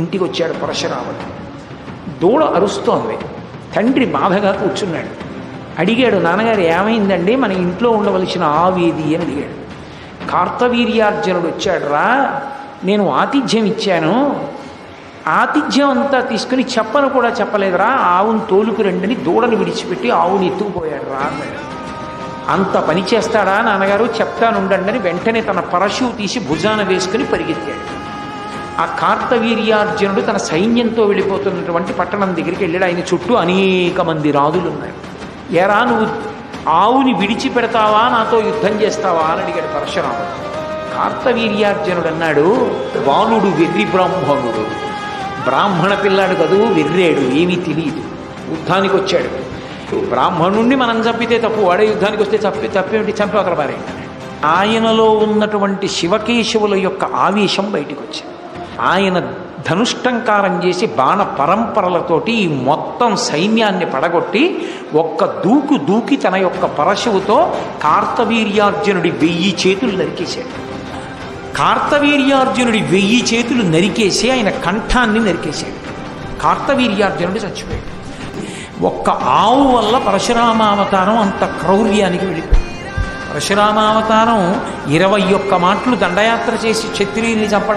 ఇంటికి వచ్చాడు పరశురాముడు. దూడ అరుస్తోంది. తండ్రి బాధగా కూర్చున్నాడు. అడిగాడు, నాన్నగారు ఏమైందండి, మన ఇంట్లో ఉండవలసిన ఆవేది అని అడిగాడు. కార్తవీర్యార్జునుడు వచ్చాడు, రా నేను ఆతిథ్యం ఇచ్చాను, ఆతిథ్యం అంతా తీసుకుని చెప్పను కూడా చెప్పలేదురా, ఆవును తోలుకు రండిని దూడని విడిచిపెట్టి ఆవుని ఎత్తుకుపోయాడు రా అన్నాడు. అంత పని చేస్తాడా నాన్నగారు, చెప్తానుండండి అని వెంటనే తన పరశువు తీసి భుజాన వేసుకుని పరిగెత్తాడు. ఆ కార్తవీర్యార్జునుడు తన సైన్యంతో వెళ్ళిపోతున్నటువంటి పట్టణం దగ్గరికి వెళ్ళాడు. ఆయన చుట్టూ అనేక మంది రాజులు ఉన్నారు. ఎరా నువ్వు ఆవుని విడిచిపెడతావా, నాతో యుద్ధం చేస్తావా అని అడిగాడు పరశురాముడు. కార్తవీర్యార్జునుడు అన్నాడు, బాలుడు వెర్రి బ్రాహ్మణుడు, బ్రాహ్మణ పిల్లాడు కదూ, వెర్రేడు, ఏమీ తెలియదు, యుద్ధానికి వచ్చాడు. బ్రాహ్మణుణ్ణి మనం చంపితే తప్పు, వాడే యుద్ధానికి వస్తే తప్పేమిటి, చంపి అక్కడ పారేయండి. ఆయనలో ఉన్నటువంటి శివకేశవుల యొక్క ఆవేశం బయటికి వచ్చింది. ఆయన ధనుష్టంకారం చేసి బాణ పరంపరలతోటి ఈ మొత్తం సైన్యాన్ని పడగొట్టి ఒక్క దూకి తన యొక్క పరశువుతో కార్తవీర్యార్జునుడి 1000 చేతులు నరికేశాడు. కార్తవీర్యార్జునుడి 1000 చేతులు నరికేసి ఆయన కంఠాన్ని నరికేశాడు. కార్తవీర్యార్జునుడు చచ్చిపోయాడు. ఒక్క ఆవు వల్ల పరశురామావతారం అంత క్రౌర్యానికి వెళ్ళిపోయింది. పరశురామావతారం 21 మాటలు దండయాత్ర చేసి క్షత్రియుల్ని చంపడం